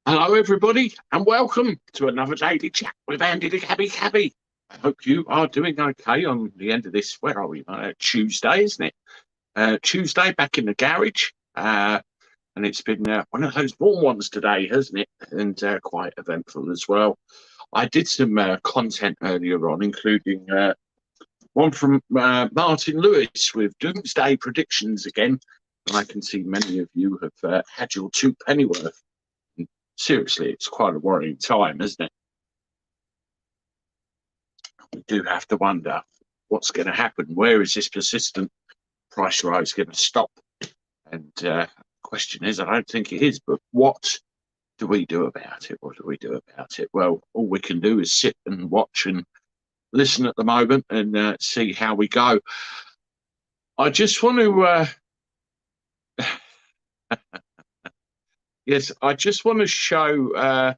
Hello, everybody, and welcome to another daily chat with Andy the Gabby Cabby. I hope you are doing okay on the end of this. Where are we? Tuesday, isn't it? Tuesday, back in the garage, and it's been one of those warm ones today, hasn't it? And quite eventful as well. I did some content earlier on, including one from Martin Lewis with Doomsday Predictions again. And I can see many of you have had your two pennyworth. Seriously, it's quite a worrying time, isn't it? We do have to wonder what's going to happen. Where is this persistent price rise going to stop? And the question is, I don't think it is, but what do we do about it? What do we do about it? Well, all we can do is sit and watch and listen at the moment and see how we go. I just want to, yes, I just want to show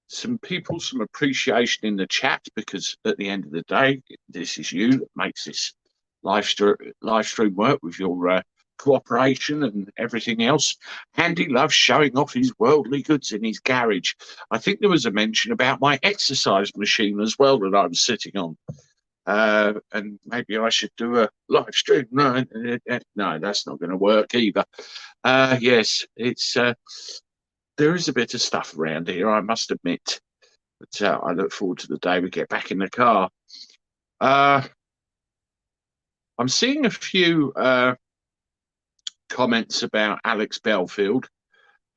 some people some appreciation in the chat, because at the end of the day, this is you that makes this live stream work with your cooperation and everything else. Andy loves showing off his worldly goods in his garage. I think there was a mention about my exercise machine as well that I'm sitting on. And maybe I should do a live stream. No, that's not going to work either. Yes, it's there is a bit of stuff around here, I must admit. But I look forward to the day we get back in the car. I'm seeing a few comments about Alex Belfield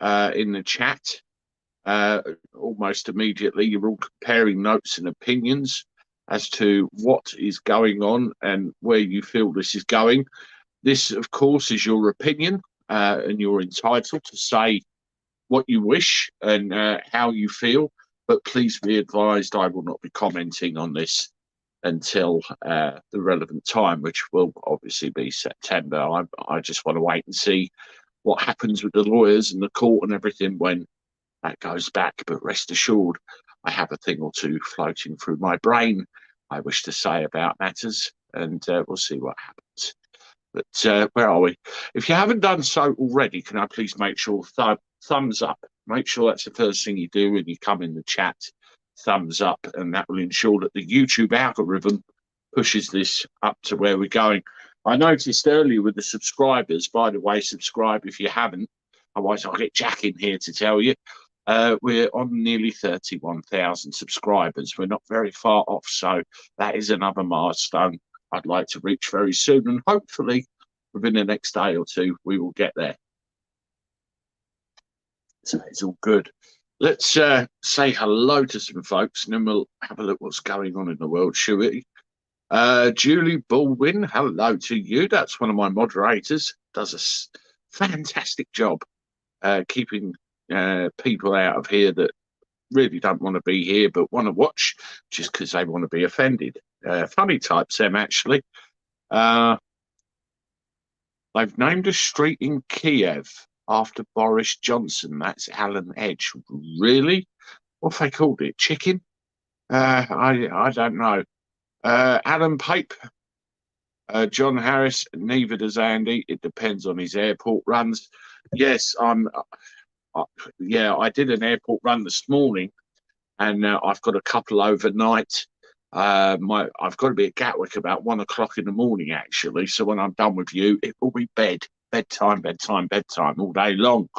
in the chat. Almost immediately, you're all comparing notes and opinions as to what is going on and where you feel this is going. This, of course, is your opinion, and you're entitled to say what you wish and how you feel, but please be advised I will not be commenting on this until the relevant time, which will obviously be September. I just want to wait and see what happens with the lawyers and the court and everything when that goes back. But rest assured, I have a thing or two floating through my brain I wish to say about matters, and we'll see what happens. But where are we? If you haven't done so already, can I please make sure thumbs up? Make sure that's the first thing you do when you come in the chat. Thumbs up, and that will ensure that the YouTube algorithm pushes this up to where we're going. I noticed earlier with the subscribers, by the way, subscribe if you haven't, otherwise I'll get Jack in here to tell you. We're on nearly 31,000 subscribers. We're not very far off, so that is another milestone I'd like to reach very soon, and hopefully within the next day or two we will get there. So it's all good. Let's say hello to some folks, and then we'll have a look what's going on in the world, shall we? Julie Baldwin, hello to you. That's one of my moderators. Does a fantastic job keeping people out of here that really don't want to be here but want to watch just because they want to be offended. Funny types, them, actually. They've named a street in Kiev after Boris Johnson. That's Alan Edge. Really? What have they called it? Chicken? I don't know. Alan Pape. John Harris, neither does Andy. It depends on his airport runs. Yes, I did an airport run this morning, and I've got a couple overnight. I've got to be at Gatwick about 1 o'clock in the morning, actually. So when I'm done with you, it will be bedtime all day long.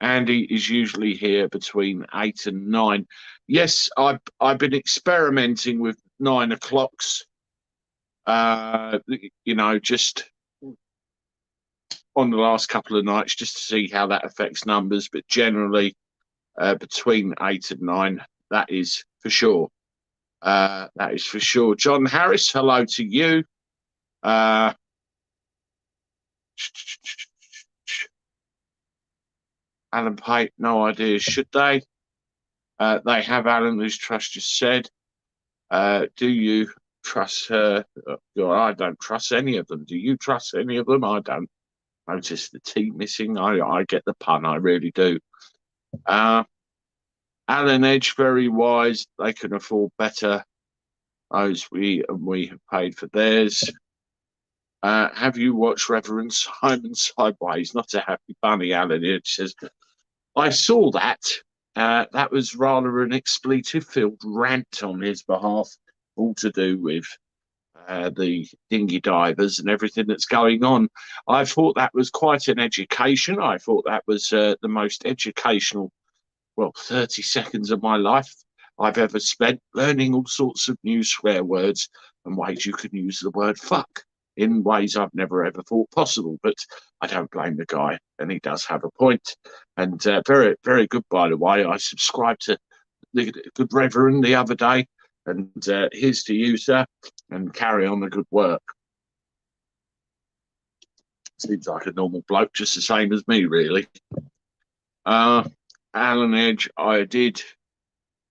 Andy is usually here between 8 and 9. Yes, I've been experimenting with 9 o'clocks. Just on the last couple of nights, just to see how that affects numbers. But generally, between 8 and 9, that is for sure. That is for sure. John Harris, hello to you. Alan Pate, no idea, should they? They have Alan, whose trust just said. Do you trust her? I don't trust any of them. Do you trust any of them? I don't. Notice the T missing. I get the pun, I really do. Alan Edge, very wise. They can afford better. Those we have paid for theirs. Have you watched Reverend Simon Sideways? Not a happy bunny, Alan. It says, I saw that. That was rather an expletive-filled rant on his behalf, all to do with the dinghy divers and everything that's going on. I thought that was quite an education. I thought that was the most educational, 30 seconds of my life I've ever spent learning all sorts of new swear words and ways you can use the word fuck in ways I've never ever thought possible. But I don't blame the guy, and he does have a point. And very, very good, by the way. I subscribed to the Good Reverend the other day, and here's to you, sir, and carry on the good work. Seems like a normal bloke, just the same as me, really. Alan Edge, I did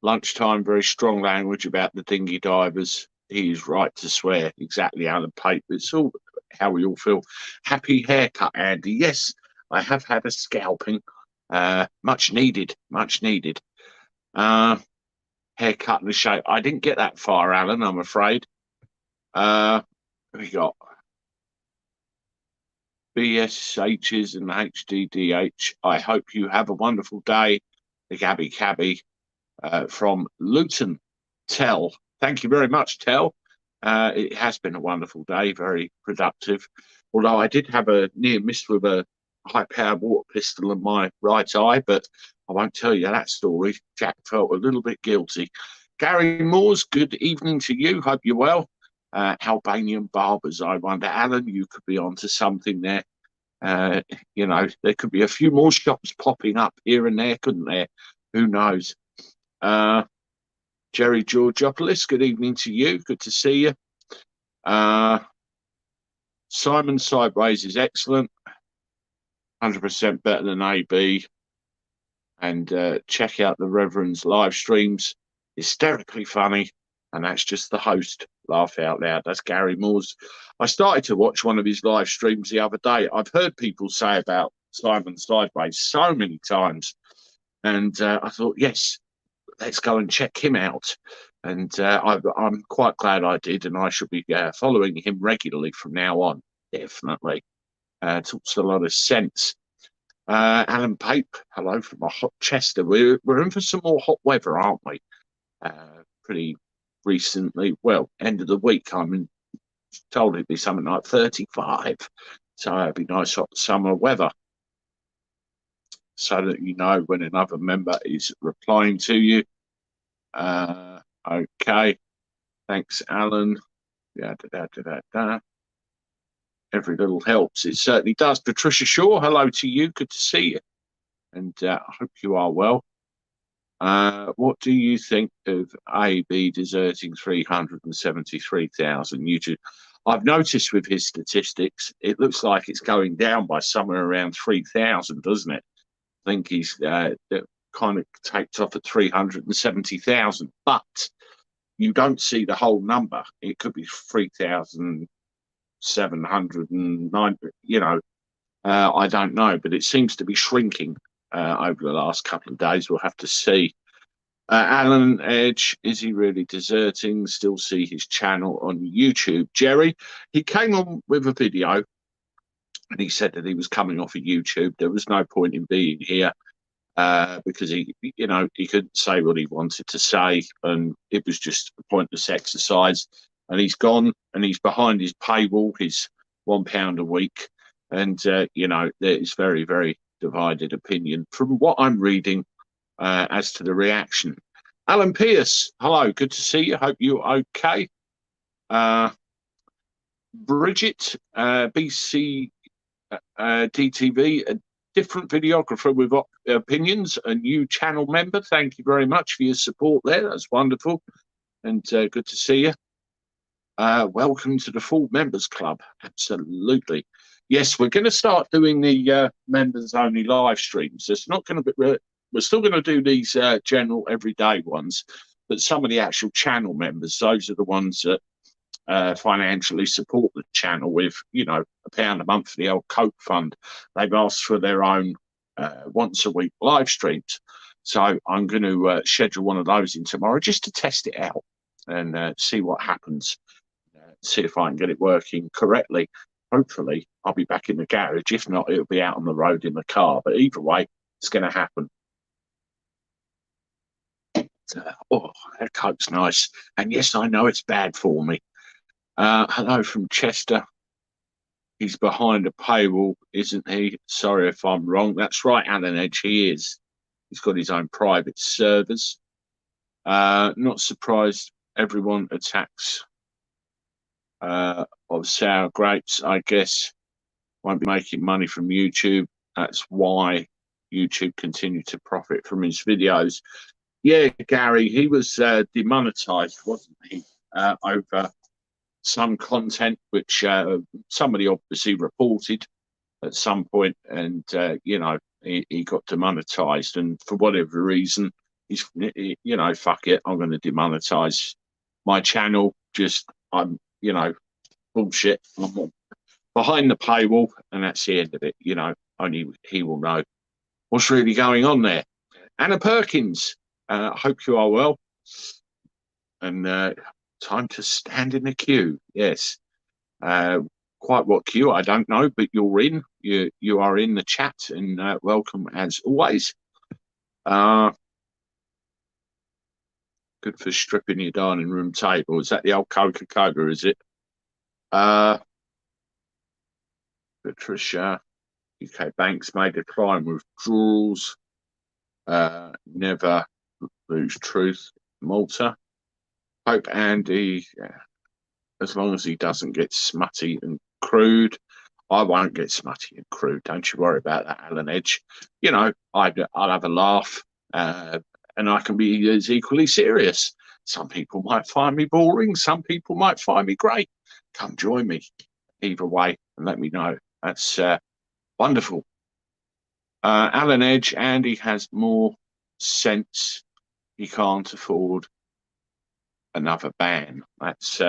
lunchtime, very strong language about the dinghy divers. He's right to swear. Exactly, Alan Pape. It's all how we all feel. Happy haircut, Andy. Yes, I have had a scalping. Much needed, much needed. Haircut and a shape. I didn't get that far, Alan, I'm afraid. We got BSHs and HDDH. I hope you have a wonderful day. The Gabby Cabby from Luton. Tell. Thank you very much, Tell. It has been a wonderful day, very productive. Although I did have a near miss with a high-powered water pistol in my right eye, but I won't tell you that story. Jack felt a little bit guilty. Gary Moores, good evening to you. Hope you're well. Albanian barbers, I wonder. Alan, you could be onto something there. There could be a few more shops popping up here and there, couldn't there? Who knows? Jerry Georgopoulos, good evening to you. Good to see you. Simon Sideways is excellent. 100% better than AB. And check out the Reverend's live streams. Hysterically funny. And that's just the host. Laugh out loud. That's Gary Moores. I started to watch one of his live streams the other day. I've heard people say about Simon Sideways so many times. And I thought, yes, let's go and check him out. And I'm quite glad I did. And I should be following him regularly from now on. Definitely. Talks a lot of sense. Alan Pape, hello from a hot Chester. We're in for some more hot weather, aren't we? Pretty recently, end of the week, I'm told it'd be something like 35. So it'd be nice hot summer weather. So that you know when another member is replying to you. Okay. Thanks, Alan. Every little helps. It certainly does. Patricia Shaw, hello to you. Good to see you. And I hope you are well. What do you think of AB deserting 373,000 YouTube? I've noticed with his statistics, it looks like it's going down by somewhere around 3,000, doesn't it? I think he's kind of takes off at 370,000, but you don't see the whole number. It could be 3,709. I don't know, but it seems to be shrinking over the last couple of days. We'll have to see. Alan Edge, is he really deserting? Still see his channel on YouTube. Jerry, he came on with a video and he said that he was coming off of YouTube. There was no point in being here because he couldn't say what he wanted to say, and it was just a pointless exercise. And he's gone, and he's behind his paywall, his £1 a week, and there is very, very divided opinion from what I'm reading as to the reaction. Alan Pierce, hello, good to see you. Hope you're okay. Bridget, BC DTV, a different videographer with opinions, a new channel member. Thank you very much for your support there. That's wonderful, and good to see you. Welcome to the full members club. Absolutely. Yes, we're going to start doing the members only live streams. It's not going to be. We're still going to do these general everyday ones, but some of the actual channel members, those are the ones that financially support the channel with, £1 a month for the old Coke fund. They've asked for their own once a week live streams. So I'm going to schedule one of those in tomorrow just to test it out and see what happens. See if I can get it working correctly. hopefully I'll be back in the garage. If not, it'll be out on the road in the car. But either way, it's going to happen. Oh, that Coke's nice. And yes, I know it's bad for me. Hello from Chester. He's behind a paywall, isn't he? Sorry if I'm wrong. That's right, Alan Edge, he is. He's got his own private servers. Not surprised everyone attacks of sour grapes, I guess. Won't be making money from YouTube. That's why YouTube continued to profit from his videos. Yeah, Gary, he was demonetized, wasn't he, over some content which somebody obviously reported at some point, and you know, he got demonetized, and for whatever reason, he's, you know, fuck it, I'm going to demonetize my channel. Just, I'm, you know, bullshit. I'm behind the paywall, and that's the end of it. You know, only he will know what's really going on there. Anna Perkins, I hope you are well. And time to stand in the queue. Yes. Quite what queue, I don't know, but you're in. You are in the chat, and welcome as always. Good for stripping your dining room table. Is that the old Coca-Cola, is it? Patricia, UK Banks made a client withdrawals. Never lose truth. Malta. Hope Andy, as long as he doesn't get smutty and crude. I won't get smutty and crude. Don't you worry about that, Alan Edge. You know, I'll have a laugh, and I can be as equally serious. Some people might find me boring. Some people might find me great. Come join me either way and let me know. That's wonderful. Alan Edge, Andy has more sense. He can't afford another ban. That's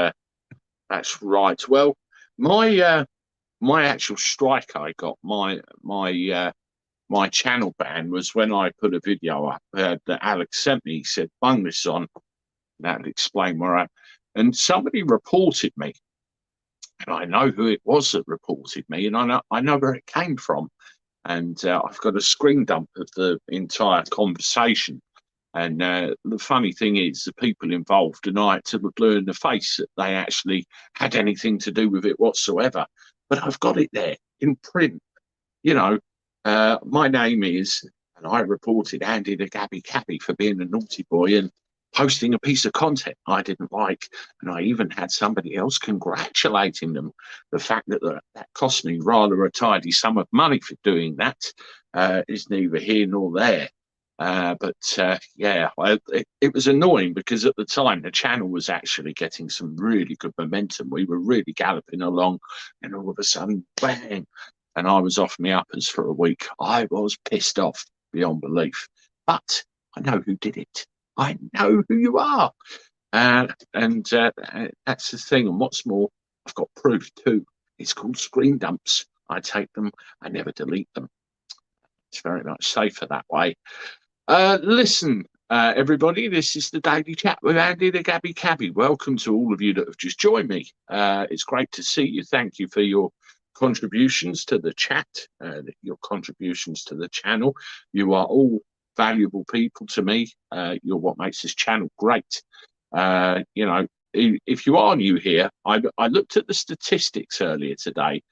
right. Well, my actual strike I got, my channel ban was when I put a video up that Alex sent me. He said, bung this on. That'll explain where I... And somebody reported me. And I know who it was that reported me, and I know where it came from. And I've got a screen dump of the entire conversation. And the funny thing is, the people involved deny it to the blue in the face that they actually had anything to do with it whatsoever. But I've got it there in print. You know, my name is, and I reported Andy the Gabby Cabby for being a naughty boy and posting a piece of content I didn't like. And I even had somebody else congratulating them. The fact that that cost me rather a tidy sum of money for doing that is neither here nor there. Yeah, it was annoying because at the time the channel was actually getting some really good momentum. We were really galloping along, and all of a sudden, bang, and I was off my uppers for a week. I was pissed off beyond belief. But I know who did it. I know who you are. And that's the thing. And what's more, I've got proof too. It's called screen dumps. I take them, I never delete them. It's very much safer that way. Listen, everybody, this is the Daily Chat with Andy the Gabby Cabby. Welcome to all of you that have just joined me. It's great to see you. Thank you for your contributions to the chat, your contributions to the channel. You are all valuable people to me. You're what makes this channel great. You know, if you are new here, I looked at the statistics earlier today,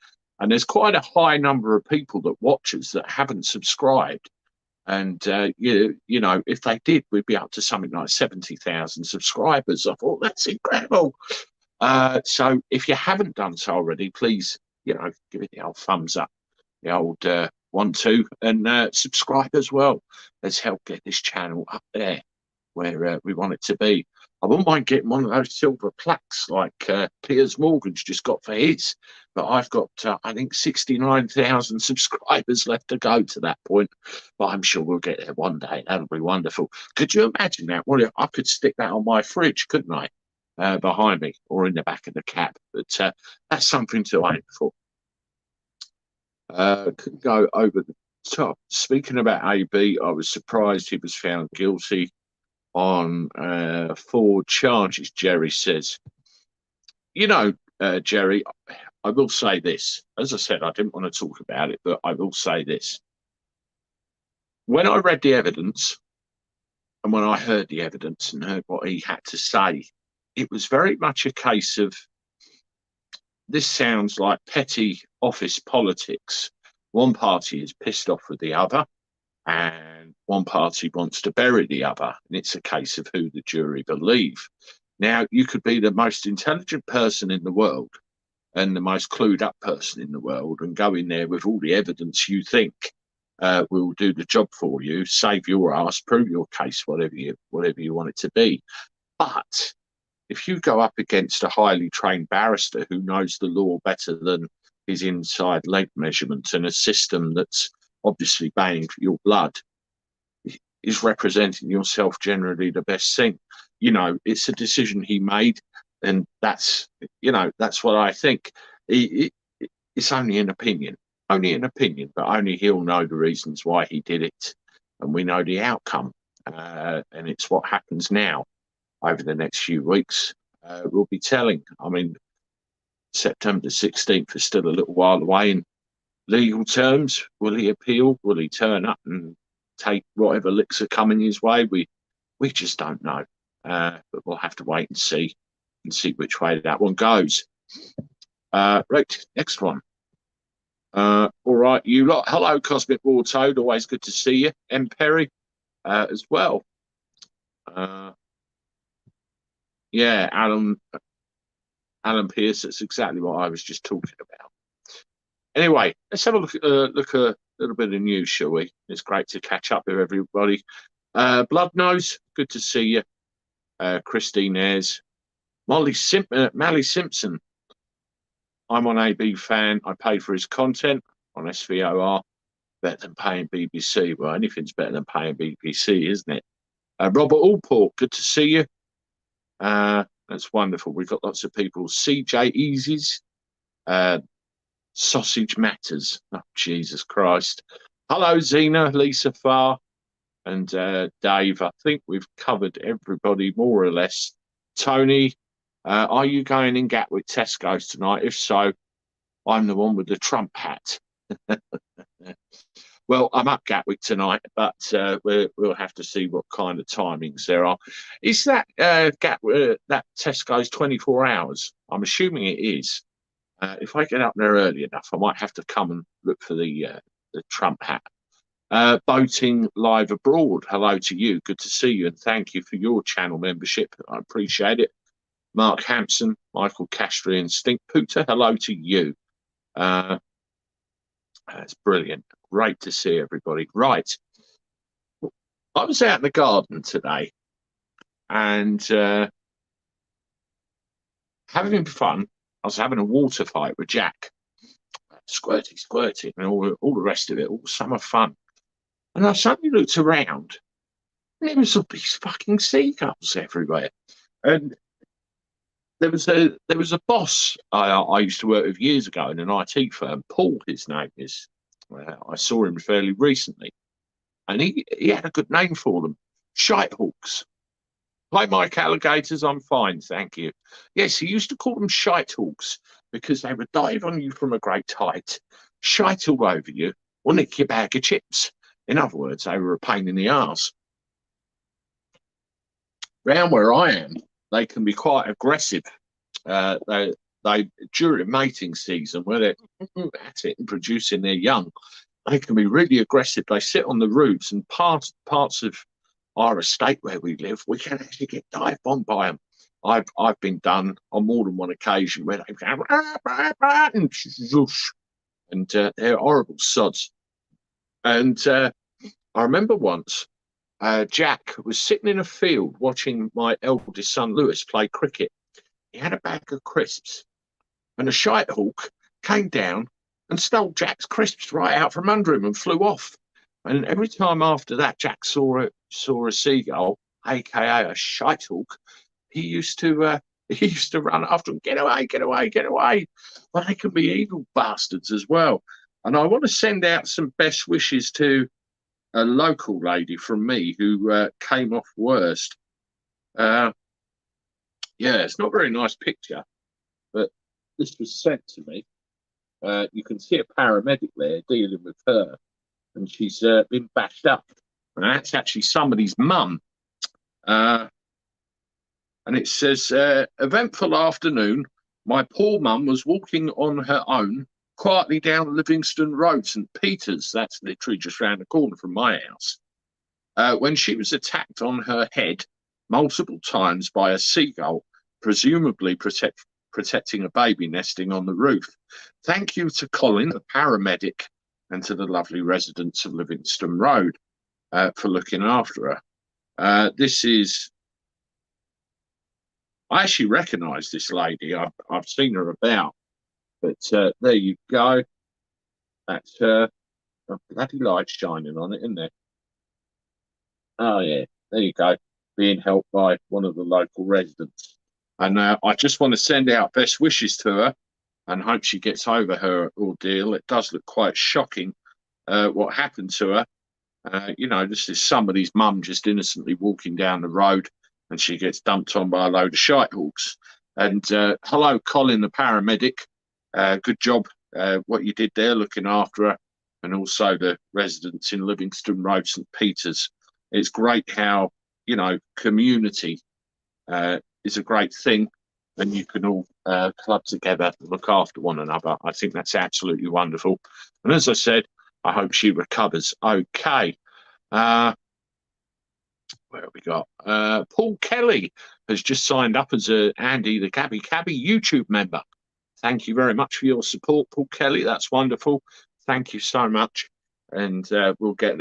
and there's quite a high number of people that watch us that haven't subscribed. And, you know, if they did, we'd be up to something like 70,000 subscribers. I thought, that's incredible. So if you haven't done so already, please, you know, give it the old thumbs up, the old 1, 2, and subscribe as well. Let's help get this channel up there where we want it to be. I wouldn't mind getting one of those silver plaques like Piers Morgan's just got for his, but I've got, I think, 69,000 subscribers left to go to that point. But I'm sure we'll get there one day. That'll be wonderful. Could you imagine that? Well, I could stick that on my fridge, couldn't I? Behind me or in the back of the cab. But that's something to aim for. Couldn't go over the top. Speaking about AB, I was surprised he was found guilty on 4 charges, Jerry says. You know, Jerry, I will say this. As I said, I didn't want to talk about it, but I will say this. When I read the evidence and when I heard the evidence and heard what he had to say, it was very much a case of this sounds like petty office politics. One party is pissed off with the other, and one party wants to bury the other. And it's a case of who the jury believe. Now, you could be the most intelligent person in the world and the most clued up person in the world and go in there with all the evidence you think will do the job for you, save your ass, prove your case, whatever you want it to be. But if you go up against a highly trained barrister who knows the law better than his inside leg measurements and a system that's obviously baying for your blood, is representing yourself generally the best thing. You know, it's a decision he made, and that's what I think. It's only an opinion, but only he'll know the reasons why he did it, and we know the outcome. And it's what happens now over the next few weeks. We'll be telling. I mean, September 16th is still a little while away in legal terms. Will he appeal? Will he turn up and take whatever licks are coming his way? We just don't know. But we'll have to wait and see which way that one goes. Right, next one. All right, you lot. Hello, Cosmic War Toad. Always good to see you. M. Perry as well. Yeah, Alan Pierce. That's exactly what I was just talking about. Anyway, let's have a look a little bit of news, shall we? It's great to catch up with everybody. Blood Nose, good to see you. Christine Ayres. Mally Simpson. I'm on AB Fan. I pay for his content on SVOR. Better than paying BBC. Well, anything's better than paying BBC, isn't it? Robert Allport, good to see you. That's wonderful. We've got lots of people. CJ Easy's. Sausage Matters. Oh, Jesus Christ. Hello, Zena, Lisa Farr, and Dave. I think we've covered everybody more or less. Tony, are you going in Gatwick Tesco's tonight? If so, I'm the one with the Trump hat. Well, I'm up Gatwick tonight, but we'll have to see what kind of timings there are. Is that that Tesco's 24 hours? I'm assuming it is. If I get up there early enough, I might have to come and look for the Trump hat. Boating Live Abroad, hello to you. Good to see you, and thank you for your channel membership. I appreciate it. Mark Hampson, Michael Castry, and Stink Pooter, hello to you. That's brilliant. Great to see everybody. Right. I was out in the garden today and having fun. I was having a water fight with Jack. Squirty, and all the rest of it, all summer fun. And I suddenly looked around and there was all these fucking seagulls everywhere. And there was a boss I used to work with years ago in an IT firm, Paul, his name is. I saw him fairly recently. And he had a good name for them, Shitehawks. Hi, Mike Alligators, I'm fine, thank you. Yes, he used to call them Shitehawks because they would dive on you from a great height, shite all over you, or nick your bag of chips. In other words, they were a pain in the arse. Round where I am, they can be quite aggressive. They during mating season, where they're at it and producing their young, they can be really aggressive. They sit on the roofs, and parts of our estate where we live, we can actually get dive bombed by them. I've been done on more than one occasion where they go and they're horrible sods. And I remember once Jack was sitting in a field watching my eldest son Lewis play cricket. He had a bag of crisps, and a shitehawk came down and stole Jack's crisps right out from under him and flew off. And every time after that, Jack saw a seagull, aka a shitehawk, he used to run after him, get away, get away, get away. But they can be evil bastards as well. And I want to send out some best wishes to a local lady from me who came off worst. Yeah, it's not a very nice picture, but this was sent to me. you can see a paramedic there dealing with her, and she's been bashed up. And that's actually somebody's mum. And it says, eventful afternoon. My poor mum was walking on her own quietly down Livingston Road, St. Peter's. That's literally just round the corner from my house. When she was attacked on her head multiple times by a seagull, presumably protecting a baby nesting on the roof. Thank you to Colin, the paramedic, and to the lovely residents of Livingston Road for looking after her. This is... I actually recognise this lady. I've seen her about. But there you go. That's her. A bloody light shining on it, isn't there? Oh, yeah. There you go. Being helped by one of the local residents. And I just want to send out best wishes to her and hope she gets over her ordeal. It does look quite shocking what happened to her. This is somebody's mum just innocently walking down the road and she gets dumped on by a load of shitehawks. And hello, Colin, the paramedic. Good job what you did there, looking after her, and also the residents in Livingston Road, St. Peter's. It's great how, community is a great thing, and you can all club together to look after one another. I think that's absolutely wonderful. And as I said, I hope she recovers okay. Where have we got? Paul Kelly has just signed up as Andy, the Gabby Cabby YouTube member. Thank you very much for your support, Paul Kelly. That's wonderful. Thank you so much. And we'll get,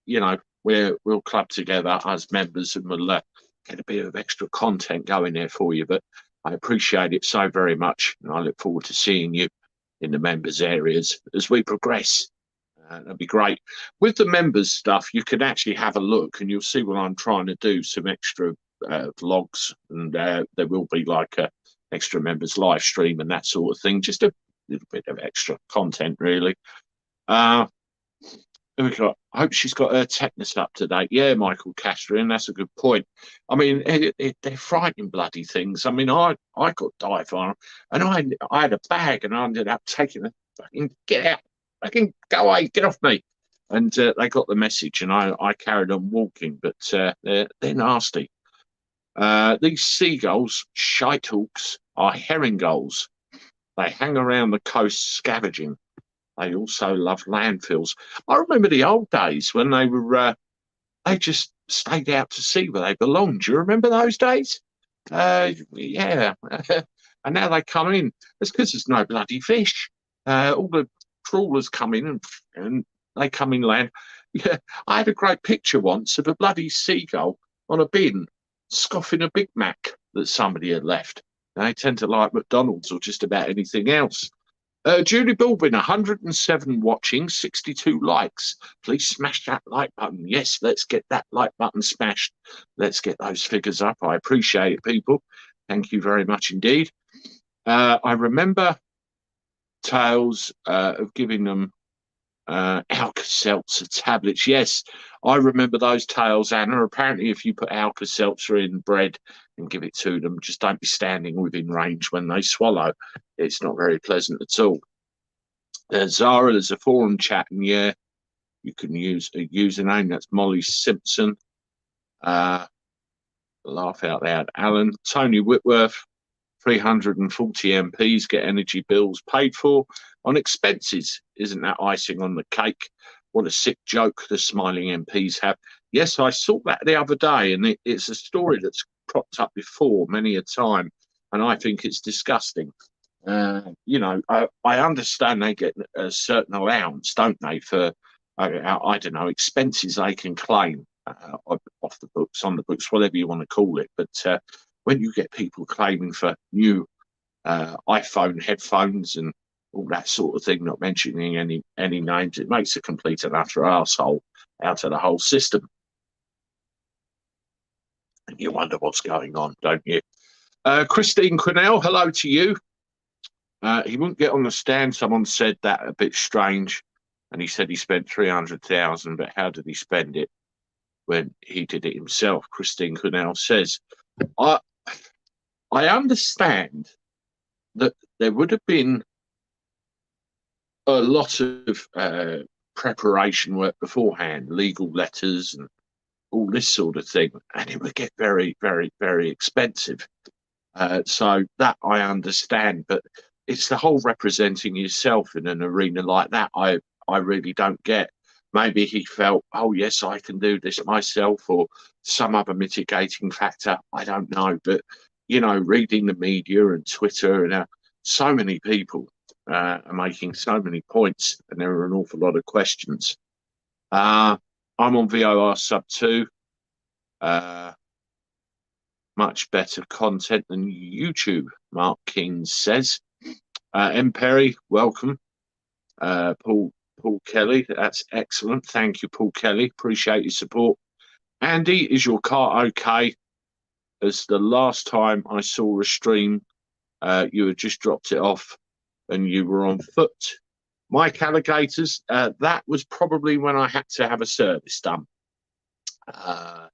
we'll club together as members, and we'll get a bit of extra content going there for you. But I appreciate it so very much. And I look forward to seeing you in the members areas as we progress. That'd be great. With the members stuff, you can actually have a look and you'll see what I'm trying to do, some extra vlogs. And there will be like a extra members live stream and that sort of thing, just a little bit of extra content really. I hope she's got her tetanus up to date. Yeah, Michael Castrian, that's a good point. I mean, they're frightening bloody things. I mean, I got diaphragm and I had a bag and I ended up taking it. Fucking get out, fucking go away, get off me. And they got the message and I carried on walking, but they're nasty. These seagulls, shitehawks, are herring gulls. They hang around the coast scavenging. They also love landfills. I remember the old days when they just stayed out to sea where they belonged. Do you remember those days? Yeah. And now they come in. It's because there's no bloody fish. All the trawlers come in and they come inland. Yeah, I had a great picture once of a bloody seagull on a bin scoffing a Big Mac that somebody had left. They tend to like McDonald's or just about anything else. Julie Bilbin, 107 watching, 62 likes. Please smash that like button. Yes, let's get that like button smashed. Let's get those figures up. I appreciate it, people. Thank you very much indeed. I remember tales of giving them Alka-Seltzer tablets. Yes, I remember those tales, Anna. Apparently, if you put Alka-Seltzer in bread and give it to them, just don't be standing within range when they swallow. It's not very pleasant at all. Zara, there's a forum chat, and yeah, you can use a username. That's Molly Simpson. Laugh out loud. Alan, Tony Whitworth, 340 MPs get energy bills paid for on expenses. Isn't that icing on the cake? What a sick joke the smiling MPs have. Yes, I saw that the other day, and it's a story that's cropped up before many a time, and I think it's disgusting. I understand they get a certain allowance, don't they, for, I don't know, expenses they can claim off the books, on the books, whatever you want to call it. But when you get people claiming for new iPhone headphones and all that sort of thing, not mentioning any names, it makes a complete and utter arsehole out of the whole system. And you wonder what's going on, don't you? Christine Quinnell, hello to you. He wouldn't get on the stand. Someone said that a bit strange. And he said he spent 300,000, but how did he spend it when he did it himself? Christine Quinnell says, I understand that there would have been a lot of preparation work beforehand, legal letters and all this sort of thing, and it would get very, very, very expensive. So that I understand, but it's the whole representing yourself in an arena like that. I really don't get. Maybe he felt, oh yes, I can do this myself, or some other mitigating factor. I don't know, but reading the media and Twitter and so many people are making so many points, and there are an awful lot of questions. I'm on VOR sub 2. Much better content than YouTube, Mark King says. M. Perry, welcome. Paul Kelly, that's excellent. Thank you, Paul Kelly. Appreciate your support. Andy, is your car okay? As the last time I saw a stream, you had just dropped it off and you were on foot. Mike Alligators, that was probably when I had to have a service done. I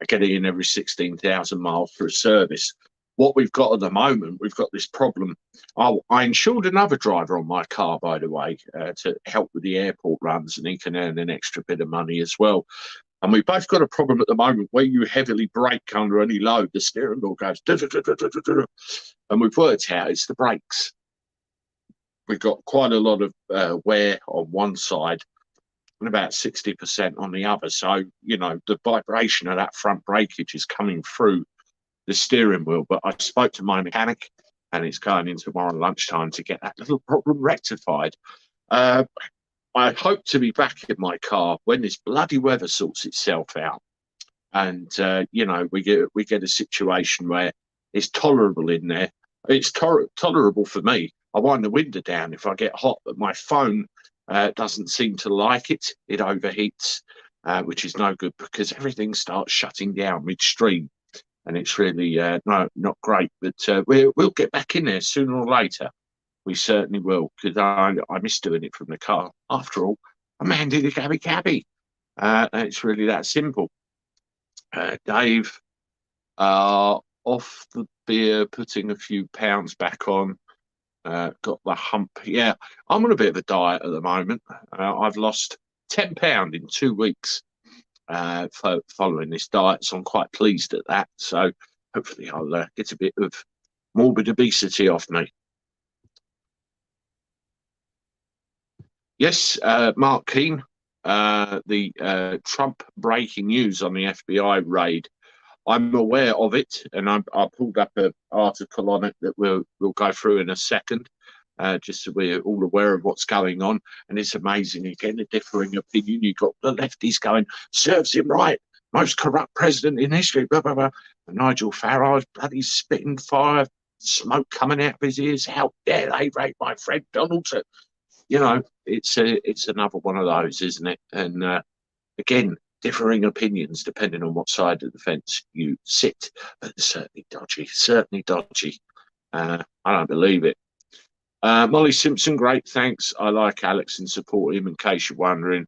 get it in every 16,000 miles for a service. What we've got at the moment, we've got this problem. I insured another driver on my car, by the way, to help with the airport runs, and he can earn an extra bit of money as well. And we've both got a problem at the moment where you heavily brake under any load, the steering wheel goes, and we've worked out it's the brakes. We've got quite a lot of wear on one side and about 60% on the other. So, the vibration of that front breakage is coming through the steering wheel. But I spoke to my mechanic, and it's going in tomorrow lunchtime to get that little problem rectified. I hope to be back in my car when this bloody weather sorts itself out, and we get a situation where it's tolerable in there. It's tolerable for me. I wind the window down if I get hot, but my phone doesn't seem to like it. It overheats, which is no good because everything starts shutting down midstream, and it's really not great. But we'll get back in there sooner or later. We certainly will, because I miss doing it from the car. After all, a man did a Gabby Cabby. It's really that simple. Dave, off the beer, putting a few pounds back on. Got the hump. Yeah, I'm on a bit of a diet at the moment. I've lost £10 in 2 weeks following this diet, so I'm quite pleased at that. So hopefully I'll get a bit of morbid obesity off me. Yes, Mark Keane, the Trump breaking news on the FBI raid. I'm aware of it, and I pulled up an article on it that we'll go through in a second, just so we're all aware of what's going on. And it's amazing, again, a differing opinion. You've got the lefties going, serves him right, most corrupt president in history, blah, blah, blah. And Nigel Farage, bloody spitting fire, smoke coming out of his ears. How dare they raid my friend Donald Trump? It's another one of those, isn't it? And again, differing opinions depending on what side of the fence you sit, but certainly dodgy, certainly dodgy. I don't believe it. Molly Simpson, great, thanks. I like Alex and support him. In case you're wondering,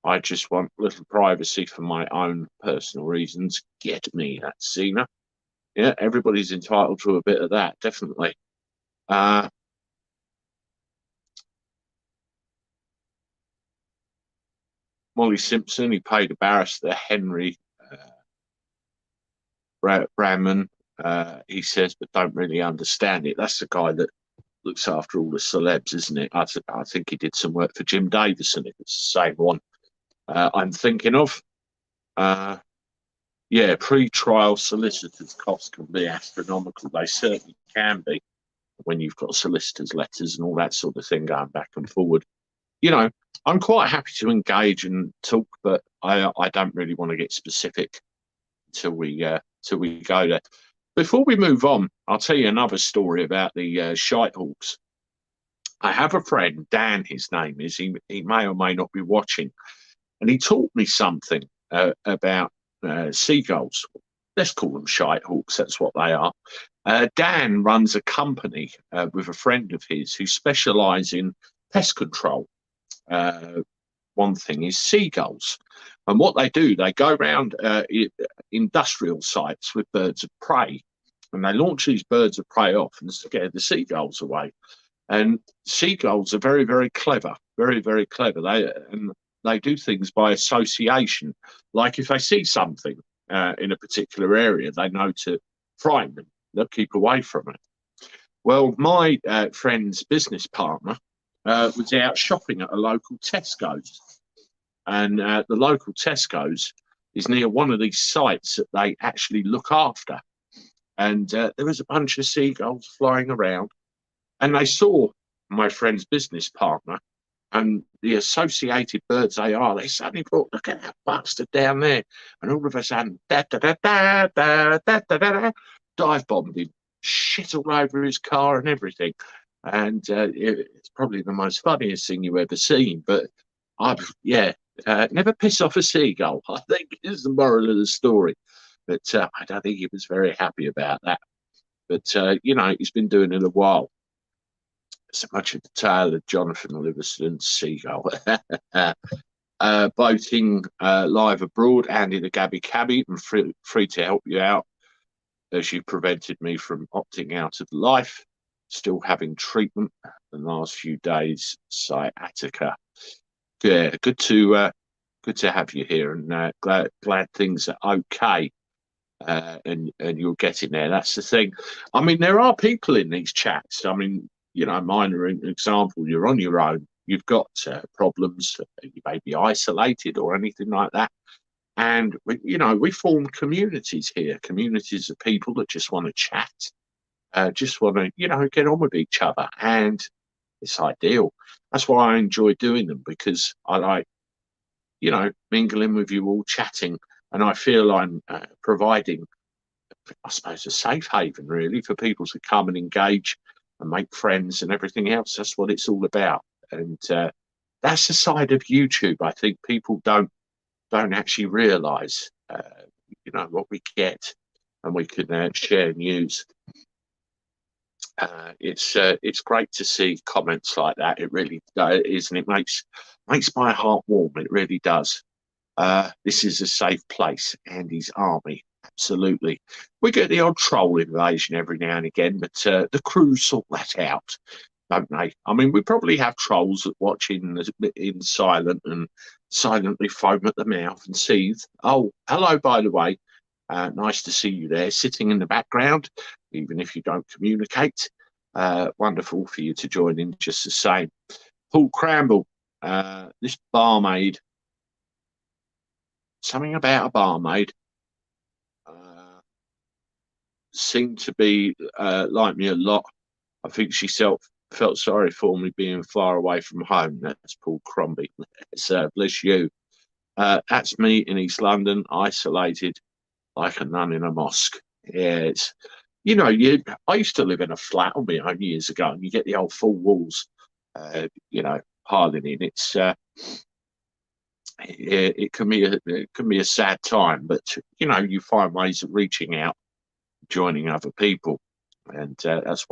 I just want a little privacy for my own personal reasons. Get me that, Cena. Yeah, everybody's entitled to a bit of that, definitely. Molly Simpson, he paid a barrister, Henry Bramman, he says, but don't really understand it. That's the guy that looks after all the celebs, isn't it? I think he did some work for Jim Davison, if it's the same one I'm thinking of. Yeah, pre-trial solicitors' costs can be astronomical. They certainly can be when you've got solicitors' letters and all that sort of thing going back and forward. I'm quite happy to engage and talk, but I don't really want to get specific till we go there. Before we move on, I'll tell you another story about the shite hawks. I have a friend, Dan, his name is. He may or may not be watching, and he taught me something about seagulls. Let's call them shite hawks. That's what they are. Dan runs a company with a friend of his who specialise in pest control. One thing is seagulls, and what they do, they go around industrial sites with birds of prey, and they launch these birds of prey off and scare the seagulls away. And seagulls are very, very clever, very, very clever. They do things by association. Like if they see something in a particular area, they know to frighten them. They'll keep away from it. Well, my friend's business partner was out shopping at a local Tesco's, and the local Tesco's is near one of these sites that they actually look after. And there was a bunch of seagulls flying around, and they saw my friend's business partner and the associated birds they are. They suddenly thought, look at that bastard down there. And all of a sudden, da, da, da, da, da, da, da, da, dive bombed him, shit all over his car and everything. And it's probably the most funniest thing you've ever seen. But never piss off a seagull, I think is the moral of the story. But I don't think he was very happy about that. But, he's been doing it a while. So much of the tale of Jonathan Livingston's Seagull. Boating live abroad, Andy the Gabby Cabby, and free to help you out as you prevented me from opting out of life. Still having treatment the last few days, sciatica. Yeah, good to have you here, and glad things are okay. And you're getting there. That's the thing. I mean, there are people in these chats. I mean, mine are an example. You're on your own. You've got problems. You may be isolated or anything like that. And we form communities here. Communities of people that just want to chat, just want to get on with each other, and it's ideal. That's why I enjoy doing them, because I like mingling with you all, chatting, and I feel I'm providing, I suppose, a safe haven really for people to come and engage and make friends and everything else. That's what it's all about. And that's the side of YouTube I think people don't actually realise. What we get, and we can share news. It's great to see comments like that. It really is, and it makes my heart warm. It really does. This is a safe place, Andy's army. Absolutely. We get the odd troll invasion every now and again, but the crew sort that out, don't they? I mean, we probably have trolls that watch in silent and silently foam at the mouth and seethe. Oh, hello, by the way. Nice to see you there, sitting in the background, even if you don't communicate. Wonderful for you to join in just the same. Paul Cramble, this barmaid. Something about a barmaid seemed to be like me a lot. I think she felt sorry for me being far away from home. That's Paul Crombie. Bless you. That's me in East London, isolated like a nun in a mosque. Yeah, it's I used to live in a flat on my own years ago, and you get the old full walls, piling in. It can be a sad time, but you find ways of reaching out, joining other people, and that's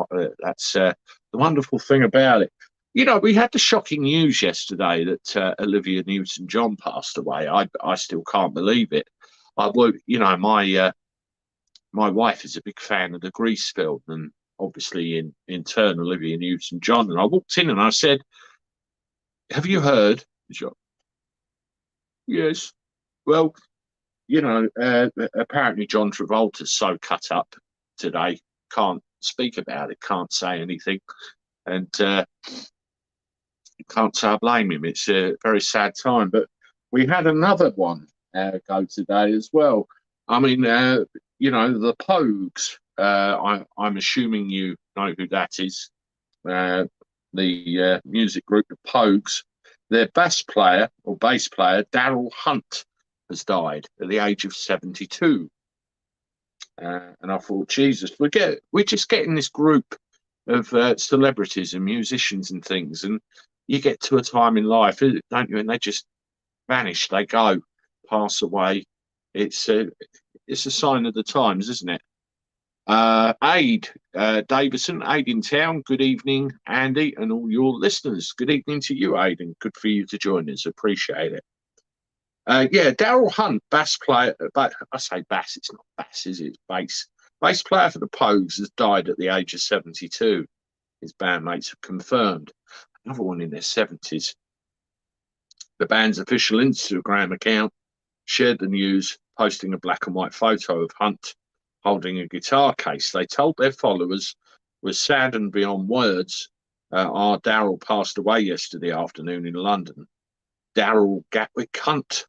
the wonderful thing about it. We had the shocking news yesterday that Olivia Newton-John passed away. I still can't believe it. My wife is a big fan of the Grease film, and obviously in turn Olivia Newton-John. And I walked in and I said, "Have you heard?" Yes. Well, apparently John Travolta's so cut up today, can't speak about it, can't say anything, and can't say I blame him. It's a very sad time. But we had another one go today as well. I mean, the Pogues. I'm assuming you know who that is. The music group, the Pogues. Their bass player, Daryl Hunt, has died at the age of 72. And I thought, Jesus, we're just getting this group of celebrities and musicians and things, and you get to a time in life, don't you? And they just vanish, they go, pass away. It's a sign of the times, isn't it? Aid Davison, Aid in town. Good evening, Andy, and all your listeners. Good evening to you, Aid, and good for you to join us. Appreciate it. Daryl Hunt, bass player. But I say bass, it's not bass, is it? It's bass. Bass player for the Pogues has died at the age of 72. his bandmates have confirmed. Another one in their 70s. The band's official Instagram account shared the news, posting a black and white photo of Hunt holding a guitar case. They told their followers, "We're saddened beyond words. Our Daryl passed away yesterday afternoon in London. Daryl Gatwick Hunt,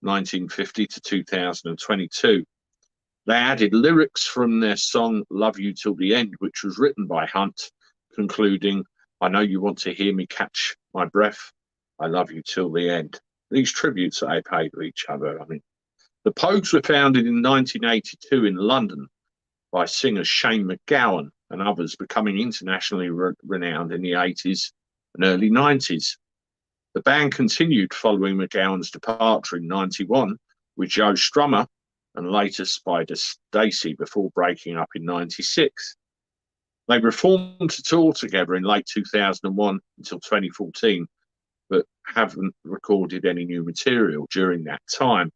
1950 to 2022. They added lyrics from their song Love You Till the End, which was written by Hunt, concluding, I know you want to hear me catch my breath. I love you till the end. These tributes that they pay to each other. I mean, the Pogues were founded in 1982 in London by singer Shane MacGowan and others, becoming internationally renowned in the 80s and early 90s. The band continued following McGowan's departure in 91 with Joe Strummer and later Spider Stacy before breaking up in 96. They reformed to tour together in late 2001 until 2014, but haven't recorded any new material during that time.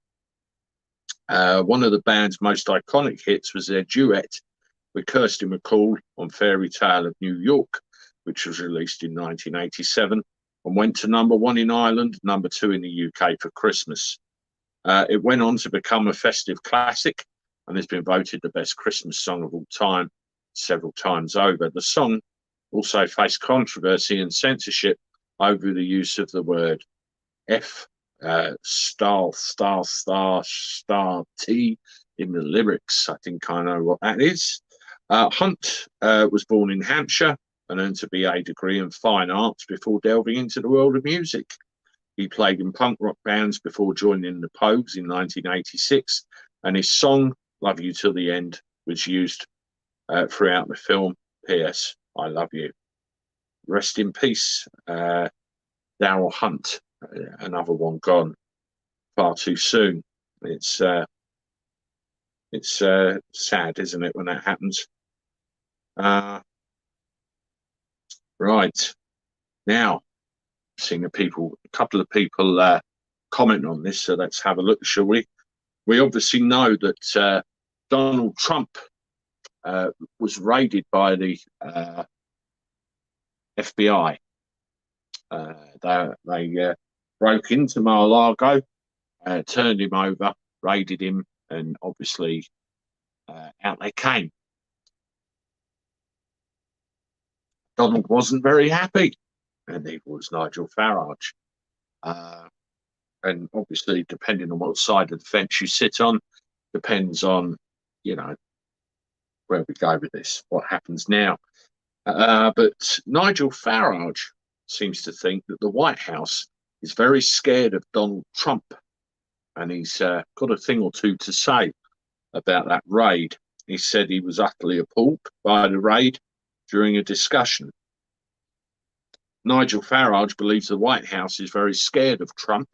One of the band's most iconic hits was their duet with Kirsty MacColl on Fairy Tale of New York, which was released in 1987 and went to #1 in Ireland, #2 in the UK for Christmas. It went on to become a festive classic and has been voted the best Christmas song of all time several times over. The song also faced controversy and censorship over the use of the word F star T in the lyrics. I think I know what that is. Hunt was born in Hampshire and earned a BA degree in fine arts before delving into the world of music. He played in punk rock bands before joining the Pogues in 1986, and his song Love You Till the End was used throughout the film P.S. I Love You. Rest in peace, Daryl Hunt, another one gone far too soon. It's sad, isn't it, when that happens? Right. Now, seeing a couple of people comment on this, so let's have a look, shall we? We obviously know that Donald Trump was raided by the FBI. They broke into Mar-a-Lago, turned him over, raided him, and obviously out they came. Donald wasn't very happy, and neither was Nigel Farage. And obviously, depending on what side of the fence you sit on, depends on, where we go with this, what happens now. But Nigel Farage seems to think that the White House is very scared of Donald Trump, and he's got a thing or two to say about that raid. He said he was utterly appalled by the raid during a discussion. Nigel Farage believes the White House is very scared of Trump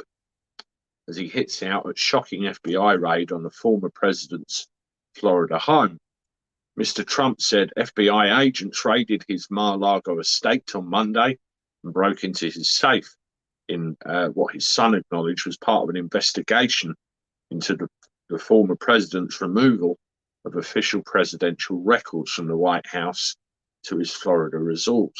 as he hits out at shocking FBI raid on the former president's Florida home. Mr. Trump said FBI agents raided his Mar-a-Lago estate on Monday and broke into his safe in what his son acknowledged was part of an investigation into the former president's removal of official presidential records from the White House to his Florida resort.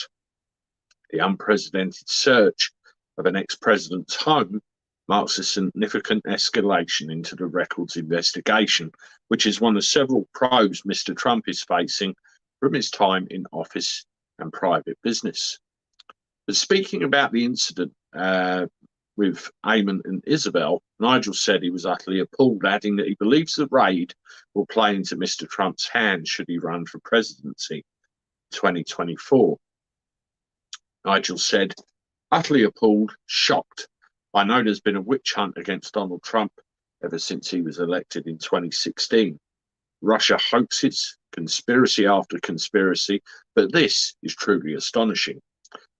The unprecedented search of an ex-president's home marks a significant escalation into the records investigation, which is one of several probes Mr. Trump is facing from his time in office and private business. But speaking about the incident with Eamon and Isabel, Nigel said he was utterly appalled, adding that he believes the raid will play into Mr. Trump's hands should he run for presidency in 2024. Nigel said, utterly appalled, shocked. I know there's been a witch hunt against Donald Trump ever since he was elected in 2016. Russia hoaxes, conspiracy after conspiracy, but this is truly astonishing.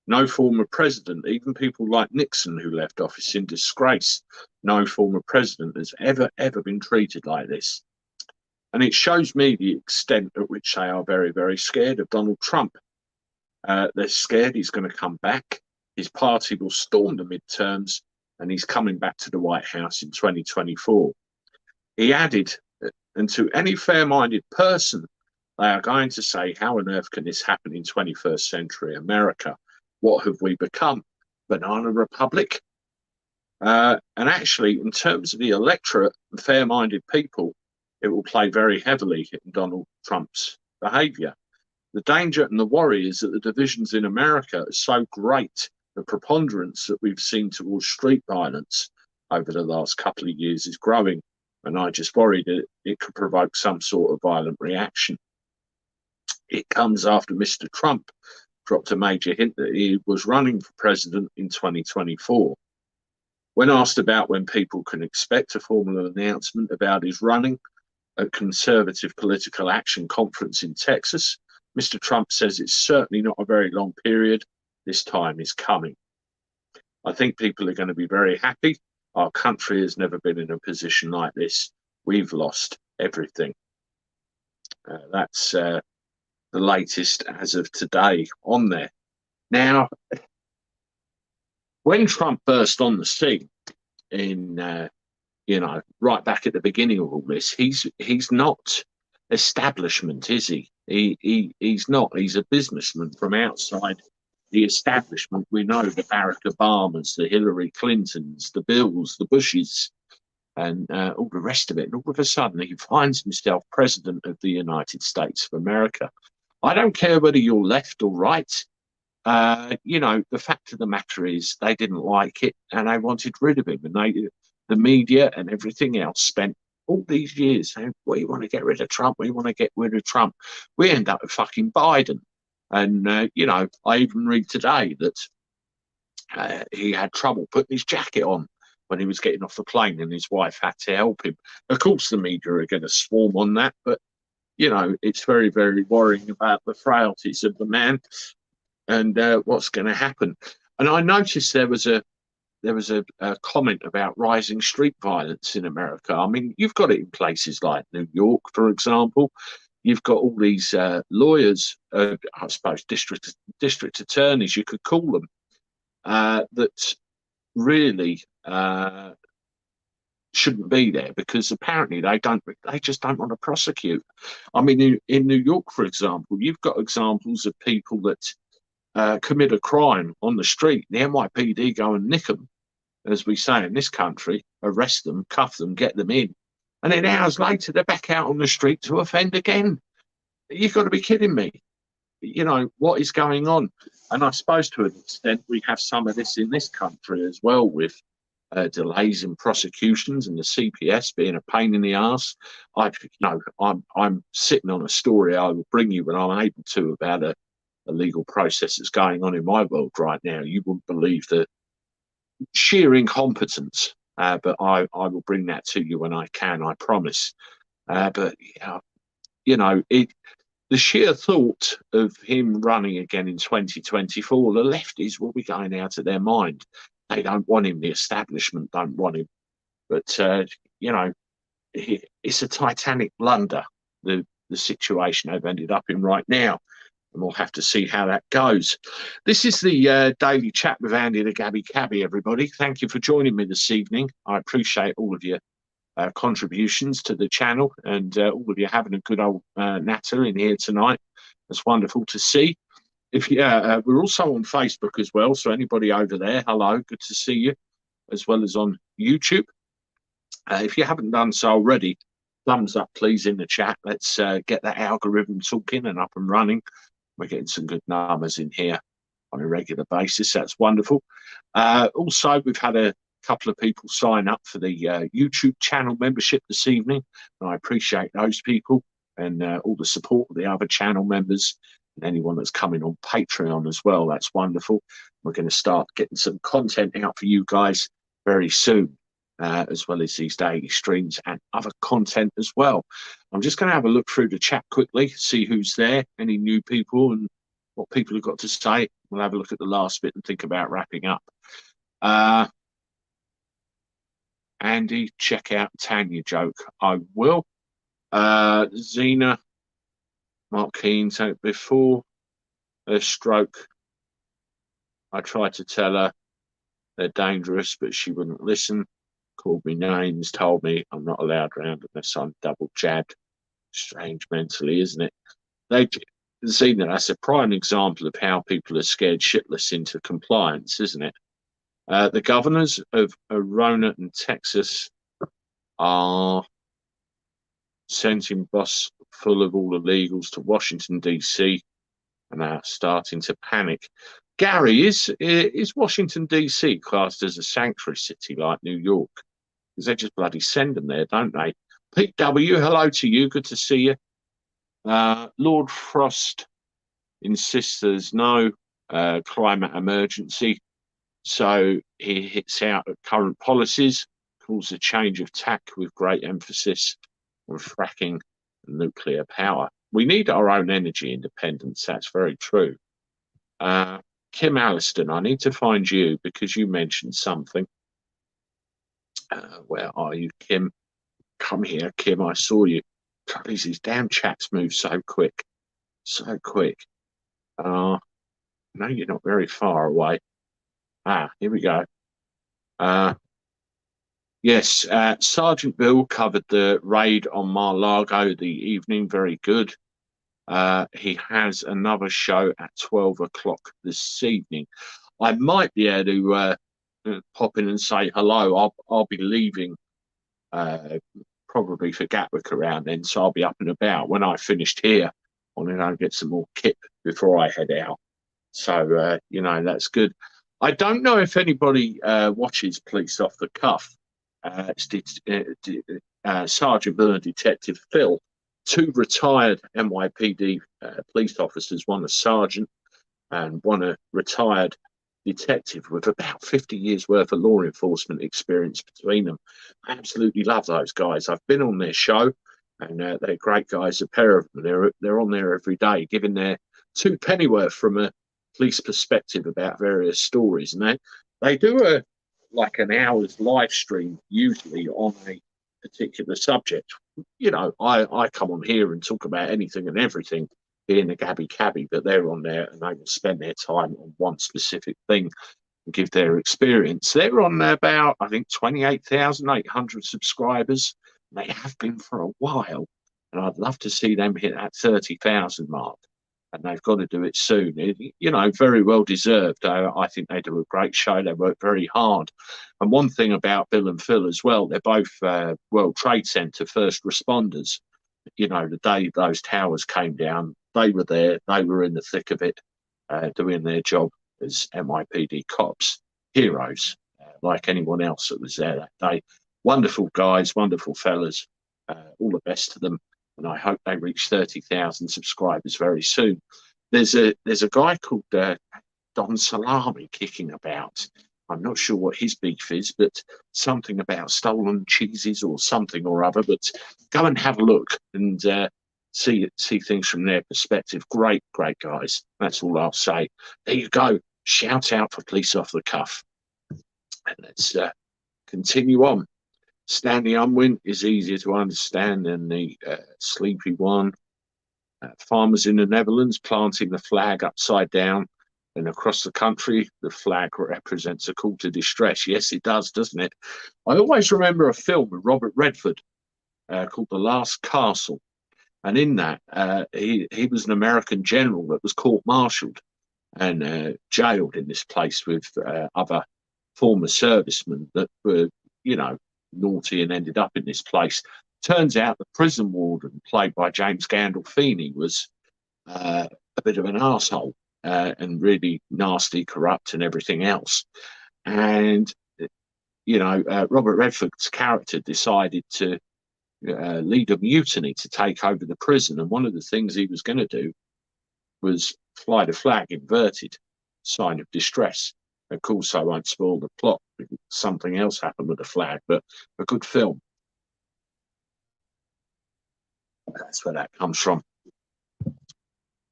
No former president, even people like Nixon who left office in disgrace, no former president has ever been treated like this. And it shows me the extent at which they are very, very scared of Donald Trump. They're scared he's going to come back. His party will storm the midterms, and he's coming back to the White House in 2024. He added, and to any fair-minded person, They are going to say, how on earth can this happen in 21st century America? What have we become? Banana Republic? And actually, in terms of the electorate and fair-minded people, it will play very heavily in Donald Trump's behaviour. The danger and the worry is that the divisions in America are so great, the preponderance that we've seen towards street violence over the last couple of years is growing. And I just worry that it could provoke some sort of violent reaction. It comes after Mr. Trump dropped a major hint that he was running for president in 2024. When asked about when people can expect a formal announcement about his running at Conservative Political Action Conference in Texas, Mr. Trump says it's certainly not a very long period. This time is coming. I think people are going to be very happy. Our country has never been in a position like this. We've lost everything. That's the latest as of today on there. Now, when Trump burst on the scene in, right back at the beginning of all this, he's not establishment, is he? He's not. He's a businessman from outside the establishment. We know the Barack Obamas, the Hillary Clintons, the Bills, the Bushes, and all the rest of it. And all of a sudden, he finds himself president of the United States of America. I don't care whether you're left or right. The fact of the matter is they didn't like it and they wanted rid of him. And the media and everything else spent all these years saying, we want to get rid of Trump. We want to get rid of Trump. We end up with fucking Biden. And, I even read today that he had trouble putting his jacket on when he was getting off the plane and his wife had to help him. Of course, the media are going to swarm on that, but, it's very, very worrying about the frailties of the man and what's going to happen. And I noticed there was a comment about rising street violence in America. I mean, you've got it in places like New York, for example. You've got all these lawyers, I suppose district attorneys, you could call them, that really shouldn't be there because apparently they just don't want to prosecute. I mean, in New York, for example, you've got examples of people that commit a crime on the street. The NYPD go and nick them, as we say in this country, arrest them, cuff them, get them in. And then hours later, they're back out on the street to offend again. You've got to be kidding me. What is going on? And I suppose to an extent, we have some of this in this country as well with delays in prosecutions and the CPS being a pain in the arse. I'm sitting on a story I will bring you when I'm able to about a legal process that's going on in my world right now. You wouldn't believe the sheer incompetence, but I will bring that to you when I can, I promise. But the sheer thought of him running again in 2024, the lefties will be going out of their mind. They don't want him. The establishment don't want him. But it's a titanic blunder, the situation they've ended up in right now. And we'll have to see how that goes. This is the Daily Chat with Andy the Gabby Cabby, everybody. Thank you for joining me this evening. I appreciate all of your contributions to the channel and all of you having a good old natter in here tonight. It's wonderful to see. We're also on Facebook as well, so anybody over there, hello, good to see you, as well as on YouTube. If you haven't done so already, thumbs up, please, in the chat. Let's get that algorithm talking and up and running. We're getting some good numbers in here on a regular basis. That's wonderful. Also, we've had a couple of people sign up for the YouTube channel membership this evening, and I appreciate those people and all the support of the other channel members and anyone that's coming on Patreon as well. That's wonderful. We're going to start getting some content out for you guys very soon, as well as these daily streams and other content as well. I'm just going to have a look through the chat quickly, see who's there, any new people and what people have got to say. We'll have a look at the last bit and think about wrapping up. Andy, check out Tanya joke. I will. Zena, Mark Keane, so before her stroke, I tried to tell her they're dangerous, but she wouldn't listen. Called me names, told me I'm not allowed round unless I'm double jabbed. Strange mentally, isn't it? they see that that's a prime example of how people are scared shitless into compliance, isn't it? The governors of Arizona and Texas are sending bus full of all illegals to Washington, D.C., and are starting to panic. Gary, is Washington, D.C. classed as a sanctuary city like New York? Because they just bloody send them there, don't they? Pete W., hello to you. Good to see you. Lord Frost insists there's no climate emergency, so he hits out at current policies, calls a change of tack with great emphasis on fracking and nuclear power. We need our own energy independence. That's very true. Kim Alliston, I need to find you because you mentioned something. Where are you, Kim? Come here, Kim. I saw you. Please, these damn chats move so quick. So quick. No, you're not very far away. Here we go. Yes, Sergeant Bill covered the raid on Mar-a-Lago the evening. Very good. He has another show at 12 o'clock this evening. I might be able to pop in and say hello. I'll be leaving probably for Gatwick around then, so I'll be up and about. When I finished here, I'm going to get some more kit before I head out. So, that's good. I don't know if anybody watches Police Off the Cuff. Sergeant Bill and Detective Phil, two retired NYPD police officers, one a sergeant and one a retired detective with about 50 years worth of law enforcement experience between them. I absolutely love those guys. I've been on their show, and they're great guys. A pair of them. They're on there every day, giving their two pennyworth from a police perspective about various stories, and they do like an hour's live stream usually on a particular subject. I come on here and talk about anything and everything, being a Gabby Cabby, but they're on there and they will spend their time on one specific thing and give their experience. They're on about, I think, 28,800 subscribers. They have been for a while, and I'd love to see them hit that 30,000 mark. And they've got to do it soon. Very well deserved. I think they do a great show. They work very hard. And one thing about Bill and Phil as well, they're both World Trade Center first responders. The day those towers came down, they were there. They were in the thick of it, doing their job as NYPD cops, heroes, like anyone else that was there that day. Wonderful guys, wonderful fellas. All the best to them. And I hope they reach 30,000 subscribers very soon. There's a guy called Don Salami kicking about. I'm not sure what his beef is, but something about stolen cheeses or something or other. But go and have a look and see things from their perspective. Great guys. That's all I'll say. There you go. Shout out for Police Off the Cuff. And let's continue on. Stanley Unwin is easier to understand than the sleepy one. Farmers in the Netherlands planting the flag upside down, and across the country, the flag represents a call to distress. Yes, it does, doesn't it? I always remember a film with Robert Redford called The Last Castle. And in that, he was an American general that was court-martialed and jailed in this place with other former servicemen that were, naughty and ended up in this place. Turns out the prison warden, played by James Gandolfini, was a bit of an arsehole and really nasty, corrupt, and everything else. And Robert Redford's character decided to lead a mutiny to take over the prison, and one of the things he was going to do was fly the flag inverted, sign of distress. Of course, I won't spoil the plot. Something else happened with the flag, but a good film. That's where that comes from.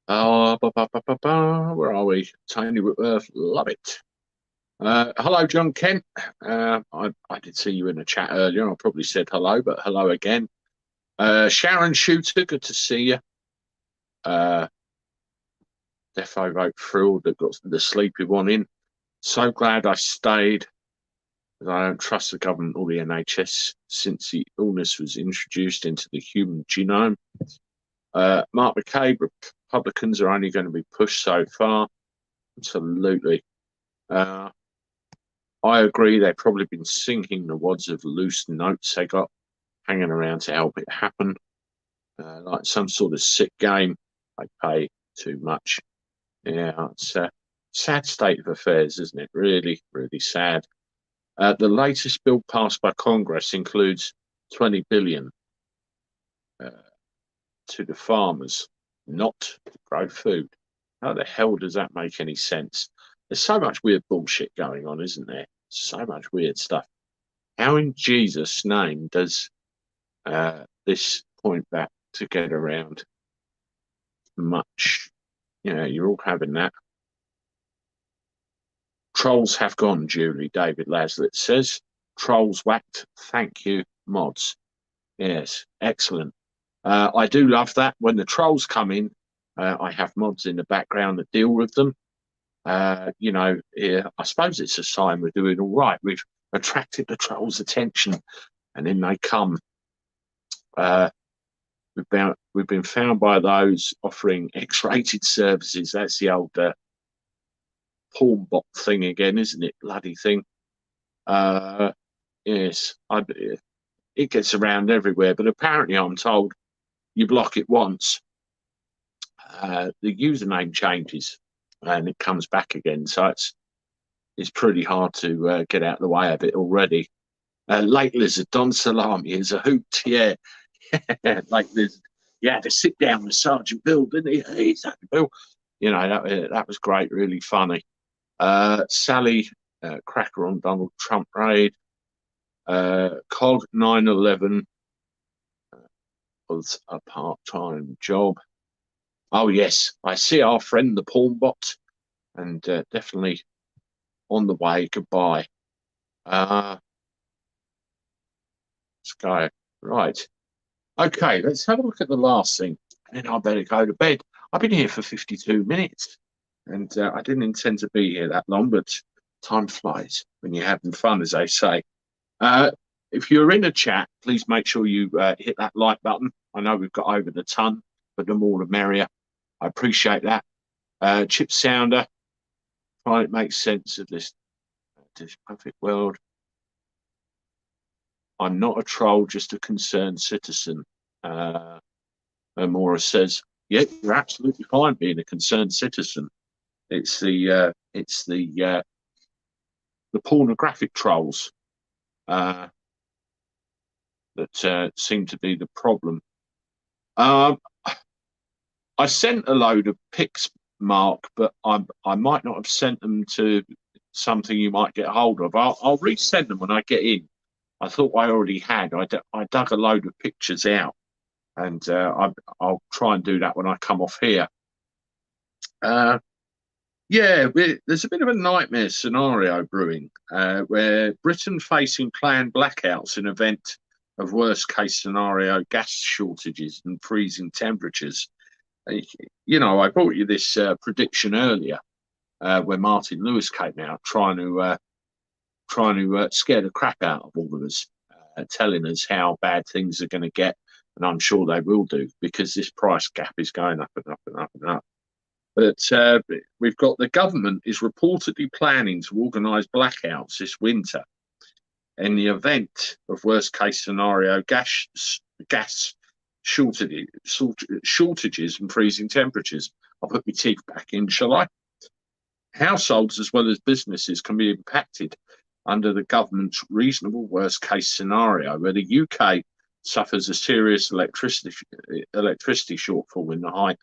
Where are we? Tony Whitworth, love it. Hello, John Kent. I did see you in the chat earlier. I probably said hello, but hello again. Sharon Shooter, good to see you. Defo wrote through that got the sleepy one in. So glad I stayed. I don't trust the government or the NHS since the illness was introduced into the human genome. Mark McCabe, Republicans are only going to be pushed so far. Absolutely. I agree. They've probably been sinking the wads of loose notes they got hanging around to help it happen. Like some sort of sick game. They pay too much. Yeah, it's a sad state of affairs, isn't it? Really, really sad. The latest bill passed by Congress includes 20 billion uh, to the farmers, not to grow food. How the hell does that make any sense? There's so much weird bullshit going on, isn't there? So much weird stuff. How in Jesus' name does this point back to get around much? You know, you're all having that. Trolls have gone, Julie, David Laslett says. Trolls whacked. Thank you, mods. Yes, excellent. I do love that. When the trolls come in, I have mods in the background that deal with them. You know, I suppose it's a sign we're doing all right. We've attracted the trolls' attention, and then they come. We've been found by those offering X-rated services. That's the old porn bot thing again, isn't it? Bloody thing. Yes, it gets around everywhere, but apparently I'm told you block it once, the username changes and it comes back again. So it's pretty hard to get out of the way of it already. Lake Lizard, Don Salami is a hoot, yeah. Lake Lizard. You had to sit down with Sergeant Bill, didn't he? Hey, Sergeant Bill. You know, that was great, really funny. Sally, cracker on Donald Trump raid. COG 911 was a part-time job. Oh, yes, I see our friend the porn bot, and definitely on the way. Goodbye. Let's go. Right. Okay, let's have a look at the last thing, and then I better go to bed. I've been here for 52 minutes, and I didn't intend to be here that long, but time flies when you're having fun, as they say. If you're in a chat, please make sure you hit that like button. I know we've got over the ton, but the more the merrier. I appreciate that. Chip Sounder, trying to make sense of this perfect world. I'm not a troll, just a concerned citizen. Mora says, "Yeah, you're absolutely fine being a concerned citizen. It's the pornographic trolls that seem to be the problem." I sent a load of pics, Mark, but I might not have sent them to something you might get hold of. I'll resend them when I get in. I thought I already had. I dug a load of pictures out, and I'll try and do that when I come off here. Yeah, there's a bit of a nightmare scenario brewing where Britain facing planned blackouts in event of worst case scenario gas shortages and freezing temperatures. You know, I brought you this prediction earlier where Martin Lewis came out trying to scare the crap out of all of us, telling us how bad things are going to get, and I'm sure they will do because this price gap is going up and up and up and up. But we've got the government is reportedly planning to organise blackouts this winter in the event of worst case scenario gas shortages and freezing temperatures. I'll put my teeth back in, shall I? Households as well as businesses can be impacted under the government's reasonable worst case scenario, where the UK suffers a serious electricity shortfall in the height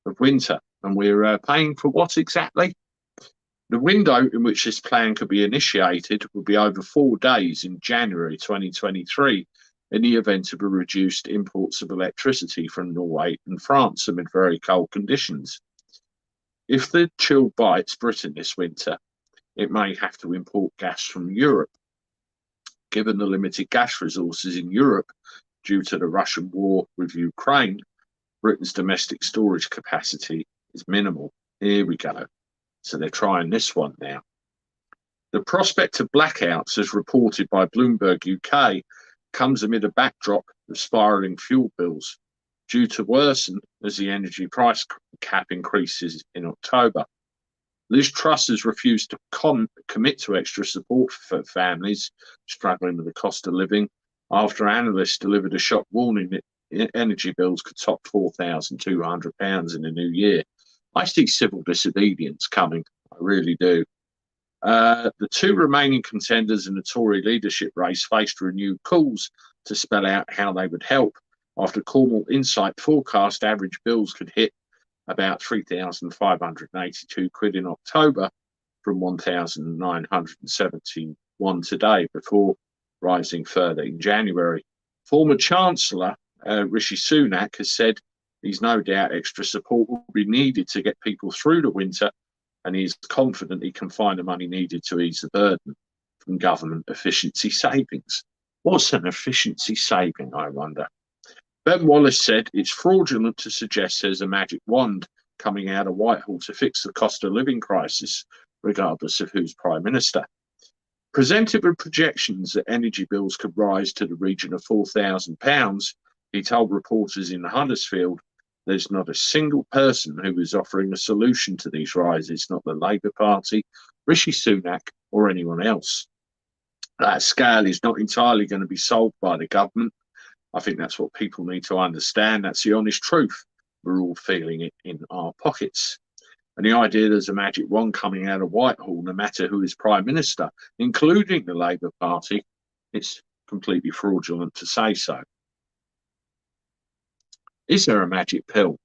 of winter. And we're paying for what exactly? The window in which this plan could be initiated would be over 4 days in January 2023 in the event of a reduced imports of electricity from Norway and France amid very cold conditions. If the chill bites Britain this winter, it may have to import gas from Europe. Given the limited gas resources in Europe due to the Russian war with Ukraine, Britain's domestic storage capacity is minimal. Here we go. So they're trying this one now. The prospect of blackouts, as reported by Bloomberg UK, comes amid a backdrop of spiralling fuel bills. due to worsen as the energy price cap increases in October. Liz Truss has refused to commit to extra support for families struggling with the cost of living after analysts delivered a shock warning that energy bills could top £4,200 in the new year. I see civil disobedience coming. I really do. The two remaining contenders in the Tory leadership race faced renewed calls to spell out how they would help after Cornwall Insight forecast average bills could hit about £3,582 in October from £1,971 today, before rising further in January. Former Chancellor Rishi Sunak has said he's no doubt extra support will be needed to get people through the winter, and he is confident he can find the money needed to ease the burden from government efficiency savings. What's an efficiency saving, I wonder? Ben Wallace said it's fraudulent to suggest there's a magic wand coming out of Whitehall to fix the cost of living crisis, regardless of who's Prime Minister. Presented with projections that energy bills could rise to the region of £4,000, he told reporters in Huddersfield there's not a single person who is offering a solution to these rises, not the Labour Party, Rishi Sunak, or anyone else. That scale is not entirely going to be solved by the government. I think that's what people need to understand. That's the honest truth. We're all feeling it in our pockets. And the idea there's a magic wand coming out of Whitehall, no matter who is Prime Minister, including the Labour Party, it's completely fraudulent to say so. Is there a magic pill?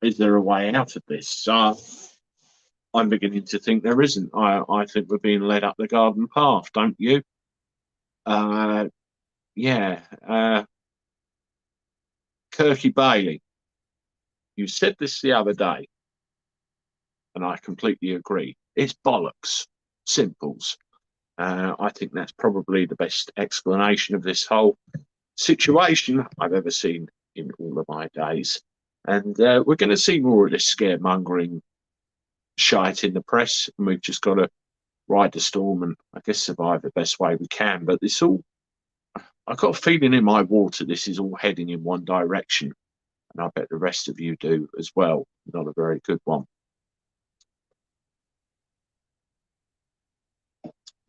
Is there a way out of this? I'm beginning to think there isn't. I think we're being led up the garden path, don't you? Kirky Bailey, you said this the other day, and I completely agree. It's bollocks, simples. I think that's probably the best explanation of this whole situation I've ever seen in all of my days. And we're going to see more of this scaremongering shite in the press, and we've just got to ride the storm and, I guess, survive the best way we can. But this all, I've got a feeling in my water this is all heading in one direction, and I bet the rest of you do as well. Not a very good one.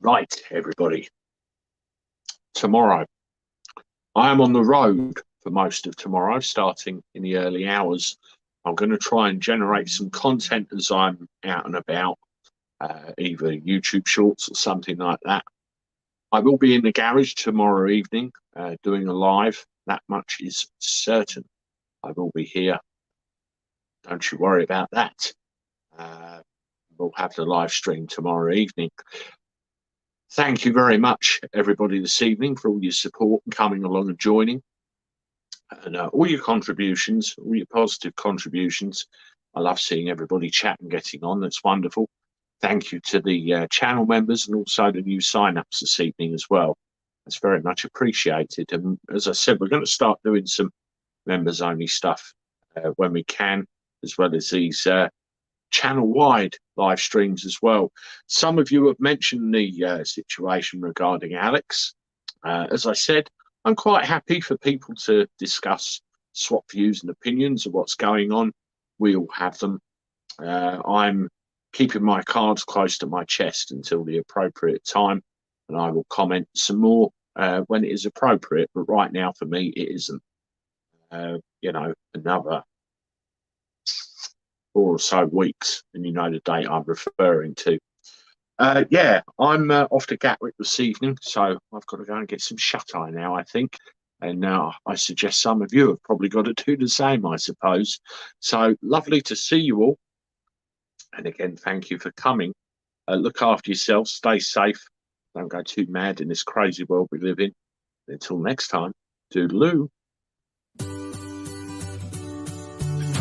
Right, everybody. Tomorrow, I am on the road for most of tomorrow, starting in the early hours. I'm going to try and generate some content as I'm out and about, either YouTube shorts or something like that. I will be in the garage tomorrow evening doing a live. That much is certain. I will be here. Don't you worry about that. We'll have the live stream tomorrow evening. Thank you very much, everybody, this evening for all your support and coming along and joining. And all your contributions, all your positive contributions. I love seeing everybody chat and getting on. That's wonderful. Thank you to the channel members and also the new sign-ups this evening as well. That's very much appreciated. And as I said, we're going to start doing some members-only stuff when we can, as well as these channel-wide live streams as well. Some of you have mentioned the situation regarding Alex. As I said, I'm quite happy for people to discuss, swap views and opinions of what's going on. We all have them. I'm keeping my cards close to my chest until the appropriate time, and I will comment some more when it is appropriate. But right now, for me, it isn't. Another 4 or so weeks, and you know the date I'm referring to. I'm off to Gatwick this evening, so I've got to go and get some shut-eye now, I think. And now I suggest some of you have probably got to do the same, I suppose. So lovely to see you all. And again, thank you for coming. Look after yourselves, stay safe. Don't go too mad in this crazy world we live in. Until next time, toodaloo.